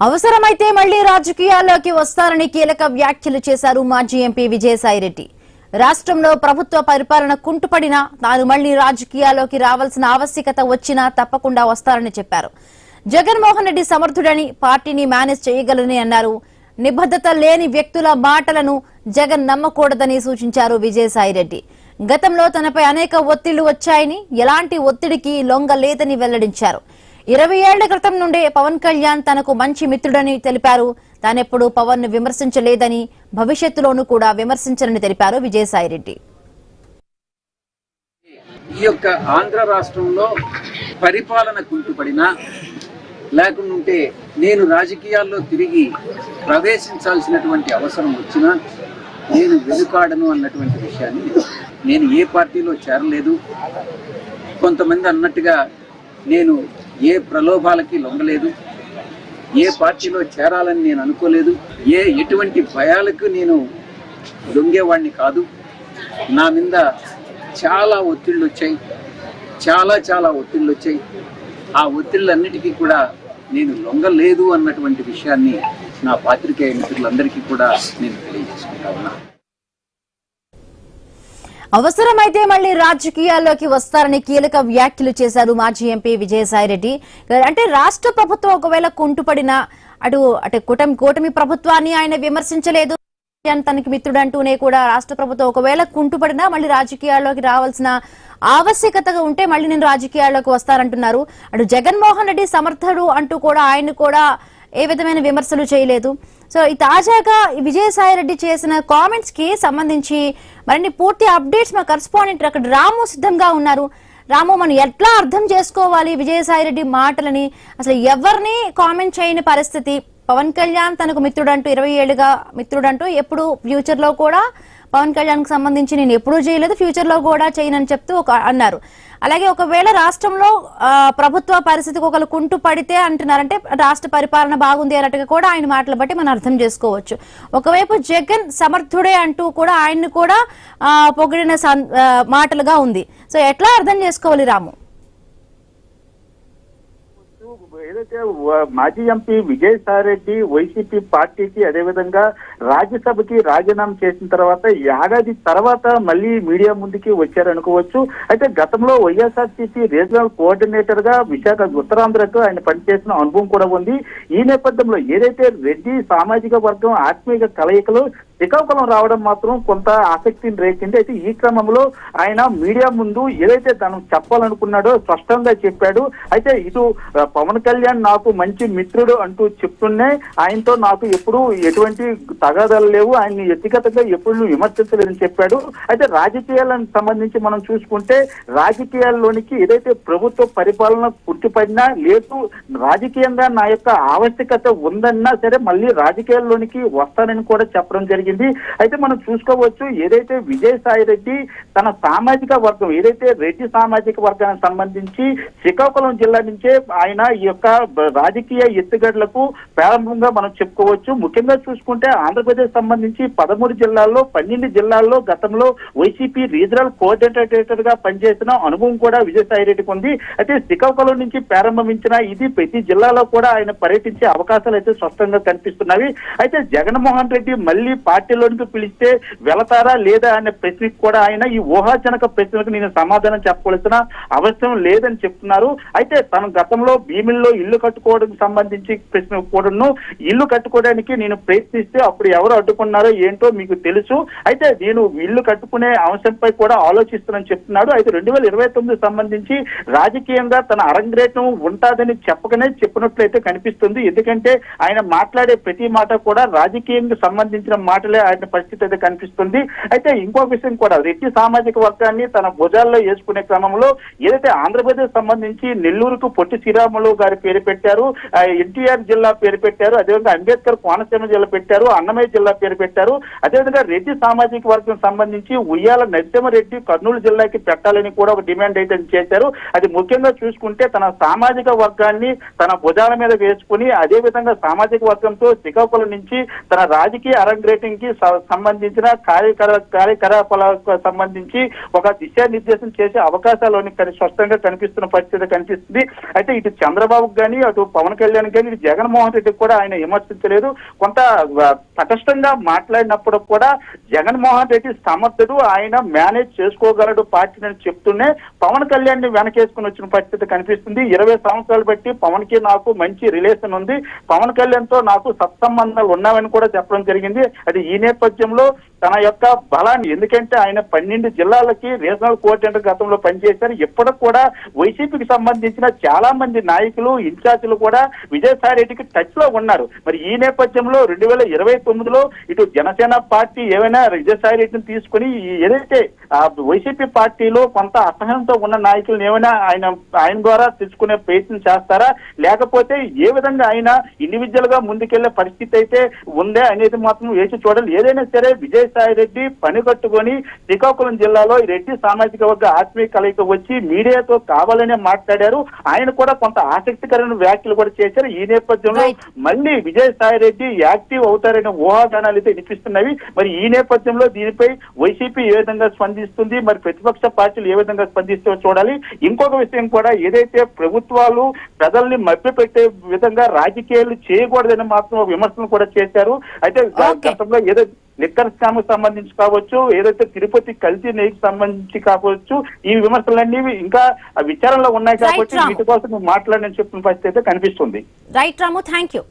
అవసరమైతే మళ్లీ రాజకీయాల్లోకి వస్తారని కీలక వ్యాఖ్యలు చేశారు మాజీ ఎంపీ విజయసాయిరెడ్డి. రాష్ట్రంలో ప్రభుత్వ పరిపాలన కుంటుపడినా తాను మళ్లీ రాజకీయాల్లోకి రావాల్సిన ఆవశ్యకత వచ్చినా తప్పకుండా వస్తారని చెప్పారు. జగన్మోహన్ రెడ్డి సమర్థుడని, పార్టీని మేనేజ్ చేయగలరని అన్నారు. నిబద్ధత లేని వ్యక్తుల మాటలను జగన్ నమ్మకూడదని సూచించారు విజయసాయిరెడ్డి. గతంలో తనపై అనేక ఒత్తిళ్లు వచ్చాయని, ఎలాంటి ఒత్తిడికి లొంగలేదని వెల్లడించారు. 20 ఏళ్ల క్రితం నుండే పవన్ కళ్యాణ్ తనకు మంచి మిత్రుడని తెలిపారు. తానెప్పుడు పవన్ ను విమర్శించలేదని, భవిష్యత్తులోనూ కూడా విమర్శించరని తెలిపారు విజయసాయిరెడ్డి. ఈ యొక్క ఆంధ్ర రాష్ట్రంలో పరిపాలన కుంటుపడినా లేకుంటే నేను రాజకీయాల్లో తిరిగి ప్రవేశించాల్సినటువంటి అవసరం వచ్చినా నేను వెనుకాడను అన్నటువంటి విషయాన్ని, నేను ఏ పార్టీలో చేరలేదు, కొంతమంది అన్నట్టుగా నేను ఏ ప్రలోభాలకి లొంగలేదు, ఏ పార్టీలో చేరాలని నేను అనుకోలేదు, ఎటువంటి భయాలకు నేను లొంగేవాడిని కాదు. నా మీద చాలా ఒత్తిళ్ళు వచ్చాయి, చాలా ఒత్తిళ్ళు వచ్చాయి. ఆ ఒత్తిళ్ళన్నిటికీ కూడా నేను లొంగలేదు అన్నటువంటి విషయాన్ని నా పాత్రికేయ మిత్రులందరికీ కూడా నేను తెలియజేసుకుంటా ఉన్నా. అవసరమైతే మళ్లీ రాజకీయాల్లోకి వస్తారని కీలక వ్యాఖ్యలు చేశారు మాజీ ఎంపీ విజయసాయిరెడ్డి. అంటే రాష్ట్ర ప్రభుత్వం ఒకవేళ కుంటుపడినా అటు కూటమి ప్రభుత్వాన్ని ఆయన విమర్శించలేదు, తనకి మిత్రుడు అంటూనే కూడా రాష్ట్ర ప్రభుత్వం ఒకవేళ కుంటుపడినా మళ్లీ రాజకీయాల్లోకి రావాల్సిన ఆవశ్యకతగా ఉంటే మళ్లీ నేను రాజకీయాల్లోకి వస్తారంటున్నారు. అటు జగన్మోహన్ రెడ్డి సమర్థుడు అంటూ కూడా ఆయన కూడా ఏ విధమైన విమర్శలు చేయలేదు. సో ఈ తాజాగా విజయసాయిరెడ్డి చేసిన కామెంట్స్ కి సంబంధించి మరిన్ని పూర్తి అప్డేట్స్ మా కరెస్పాండెంట్ అక్కడ రాము సిద్ధంగా ఉన్నారు. రాము, మనం ఎట్లా అర్థం చేసుకోవాలి విజయసాయిరెడ్డి మాటలని? అసలు ఎవరిని కామెంట్ చేయని పరిస్థితి, పవన్ కళ్యాణ్ తనకు మిత్రుడంటూ 20 ఏళ్లుగా మిత్రుడంటూ ఎప్పుడు ఫ్యూచర్ లో కూడా పవన్ కళ్యాణ్ కు సంబంధించి నేను ఎప్పుడూ చేయలేదు, ఫ్యూచర్ లో కూడా చేయనని చెప్తూ అన్నారు. అలాగే ఒకవేళ రాష్ట్రంలో ప్రభుత్వ పరిస్థితికి ఒకరు కుంటు పడితే అంటున్నారంటే రాష్ట్ర పరిపాలన బాగుంది అన్నట్టుగా కూడా ఆయన మాటలు బట్టి మనం అర్థం చేసుకోవచ్చు. ఒకవైపు జగన్ సమర్థుడే అంటూ కూడా ఆయన్ని కూడా పొగిడిన మాటలుగా ఉంది. సో ఎట్లా అర్థం చేసుకోవాలి రాము? ఏదైతే మాజీ ఎంపీ విజయసాయిరెడ్డి వైసీపీ పార్టీకి అదేవిధంగా రాజ్యసభకి రాజీనామా చేసిన తర్వాత ఏడాది తర్వాత మళ్ళీ మీడియా ముందుకి వచ్చారనుకోవచ్చు. అయితే గతంలో వైఎస్ఆర్సీపీ రీజనల్ కోఆర్డినేటర్ గా విశాఖ ఉత్తరాంధ్రకు ఆయన పనిచేసిన అనుభవం కూడా ఉంది. ఈ నేపథ్యంలో ఏదైతే రెడ్డి సామాజిక వర్గం ఆత్మీయ కలయికలు శ్రీకాకుళం రావడం మాత్రం కొంత ఆసక్తిని రేకింది. అయితే ఈ క్రమంలో ఆయన మీడియా ముందు ఏదైతే తను చెప్పాలనుకున్నాడో స్పష్టంగా చెప్పాడు. అయితే ఇటు పవన్ కళ్యాణ్ నాకు మంచి మిత్రుడు అంటూ చెప్తూనే ఆయనతో నాకు ఎప్పుడు ఎటువంటి తగాదాలు లేవు, ఆయన్ని వ్యక్తిగతంగా ఎప్పుడు విమర్శించలేదని చెప్పాడు. అయితే రాజకీయాలకు సంబంధించి మనం చూసుకుంటే రాజకీయాల్లోనికి ఏదైతే ప్రభుత్వ పరిపాలన పుట్టిపడినా లేదు, రాజకీయంగా నా యొక్క ఆవశ్యకత ఉందన్నా సరే మళ్ళీ రాజకీయాల్లోనికి వస్తానని కూడా చెప్పడం జరిగింది. అయితే మనం చూసుకోవచ్చు, ఏదైతే విజయసాయిరెడ్డి తన సామాజిక వర్గం ఏదైతే రెడ్డి సామాజిక వర్గానికి సంబంధించి శ్రీకాకుళం జిల్లా నుంచే ఆయన ఈ యొక్క రాజకీయ ఎత్తుగడలకు ప్రారంభంగా మనం చెప్పుకోవచ్చు. ముఖ్యంగా చూసుకుంటే ఆంధ్రప్రదేశ్ సంబంధించి 13 జిల్లాల్లో 12 జిల్లాల్లో గతంలో వైసీపీ రీజనల్ కోఆర్డినేటర్ గా పనిచేసిన అనుభవం కూడా విజయసాయిరెడ్డికి ఉంది. అయితే శ్రీకాకుళం నుంచి ప్రారంభించిన ఇది ప్రతి జిల్లాలో కూడా ఆయన పర్యటించే అవకాశాలు అయితే స్పష్టంగా కనిపిస్తున్నవి. అయితే జగన్మోహన్ రెడ్డి మళ్ళీ పార్టీలోనికి పిలిస్తే వెళతారా లేదా అనే ప్రశ్నకు కూడా ఆయన ఈ ఊహాజనక ప్రశ్నకు నేను సమాధానం చెప్పవలసిన అవసరం లేదని చెప్తున్నారు. అయితే తన గతంలో భీమిల్లో ఇల్లు కట్టుకోవడానికి సంబంధించి ప్రశ్న కూడాను, ఇల్లు కట్టుకోవడానికి నేను ప్రయత్నిస్తే అప్పుడు ఎవరు అడ్డుకున్నారో ఏంటో మీకు తెలుసు, అయితే నేను ఇల్లు కట్టుకునే అంశంపై కూడా ఆలోచిస్తున్నానని చెప్తున్నాడు. అయితే 2029 సంబంధించి రాజకీయంగా తన అరంగేట్రం ఉంటాదని చెప్పినట్లయితే కనిపిస్తుంది. ఎందుకంటే ఆయన మాట్లాడే ప్రతి మాట కూడా రాజకీయంగా సంబంధించిన మాటలే ఆయన పరిస్థితి అయితే కనిపిస్తుంది. అయితే ఇంకో విషయం కూడా, రెడ్డి సామాజిక వర్గాన్ని తన భుజాల్లో వేసుకునే క్రమంలో ఏదైతే ఆంధ్రప్రదేశ్ సంబంధించి నెల్లూరుకు పొట్టి శ్రీరాములు గారి పేరు పెట్టారు, ఎన్టీఆర్ జిల్లా పేరు పెట్టారు, అదేవిధంగా అంబేద్కర్ కోనసీమ జిల్లా పెట్టారు, అన్నమయ్య జిల్లా పేరు పెట్టారు, అదేవిధంగా రెడ్డి సామాజిక వర్గం సంబంధించి ఉయ్యాల నరసింహారెడ్డి కర్నూలు జిల్లాకి పెట్టాలని కూడా ఒక డిమాండ్ అయితే చేశారు. అది ముఖ్యంగా చూసుకుంటే తన సామాజిక వర్గాన్ని తన భుజాల మీద వేసుకుని అదేవిధంగా సామాజిక వర్గంతో శ్రీకాకుళం నుంచి తన రాజకీయ అరంగేటింగ్ కి సంబంధించిన కార్యకలాపాలకు సంబంధించి ఒక దిశానిర్దేశం చేసే అవకాశాలు స్పష్టంగా కనిపిస్తున్న పరిస్థితి కనిపిస్తుంది. అయితే ఇటు చంద్రబాబు చంద్రబాబుకు కానీ అటు పవన్ కళ్యాణ్ కానీ జగన్మోహన్ రెడ్డికి కూడా ఆయన విమర్శించలేదు. కొంత తటస్థంగా మాట్లాడినప్పుడు కూడా జగన్మోహన్ రెడ్డి సమర్థుడు, ఆయన మేనేజ్ చేసుకోగలడు పార్టీని చెప్తూనే పవన్ కళ్యాణ్ ని వెనకేసుకుని వచ్చిన పరిస్థితి కనిపిస్తుంది. 20 సంవత్సరాలు బట్టి పవన్ కి నాకు మంచి రిలేషన్ ఉంది, పవన్ కళ్యాణ్ తో నాకు సత్సంబంధాలు ఉన్నాయని కూడా చెప్పడం జరిగింది. అది ఈ నేపథ్యంలో తన యొక్క బలాన్ని, ఎందుకంటే ఆయన 12 జిల్లాలకి రీజనల్ కోఆర్డినేటర్ గతంలో పనిచేశారు. ఇప్పటికి కూడా వైసీపీకి సంబంధించిన చాలా మంది నాయకులు, ఇన్ఛార్జీలు కూడా విజయసాయి రెడ్డికి టచ్ లో ఉన్నారు. మరి ఈ నేపథ్యంలో 2029లో ఇటు జనసేన పార్టీ ఏమైనా విజయసాయి రెడ్డిని తీసుకుని ఏదైతే వైసీపీ పార్టీలో కొంత అసహనంతో ఉన్న నాయకులను ఏమైనా ఆయన ద్వారా తెచ్చుకునే ప్రయత్నం చేస్తారా, లేకపోతే ఏ విధంగా ఆయన ఇండివిజువల్ గా ముందుకెళ్లే పరిస్థితి అయితే ఉందే అనేది మాత్రం వేసి చూడాలి. ఏదైనా సరే విజయసాయి రెడ్డి పని కట్టుకొని శ్రీకాకుళం జిల్లాలో ఈ రెడ్డి సామాజిక వర్గ ఆత్మీయ కలయిక వచ్చి మీడియాతో కావాలనే మాట్లాడారు. ఆయన కూడా కొంత ఆసక్తికరమైన వ్యాఖ్యలు కూడా చేశారు. ఈ నేపథ్యంలో మళ్ళీ విజయసాయి రెడ్డి యాక్టివ్ అవుతారనే ఊహాగానాలు అయితే వినిపిస్తున్నవి. మరి ఈ నేపథ్యంలో దీనిపై వైసీపీ ఏ విధంగా స్పందిస్తుంది, మరి ప్రతిపక్ష పార్టీలు ఏ విధంగా స్పందిస్తూ చూడాలి. ఇంకొక విషయం కూడా, ఏదైతే ప్రభుత్వాలు ప్రజల్ని మభ్యపెట్టే విధంగా రాజకీయాలు చేయకూడదని మాత్రం విమర్శలు కూడా చేశారు. అయితే గతంలో ఏదో లిక్కర్ స్కామ్ సంబంధించి కావచ్చు, ఏదైతే తిరుపతి కల్తీ నెయ్యికి సంబంధించి కావచ్చు, ఈ విమర్శలన్నీ ఇంకా విచారణలో ఉన్నాయి కాబట్టి వీటి కోసం మాట్లాడని చెప్పిన పరిస్థితి అయితే కనిపిస్తుంది. Right Ramu, thank you.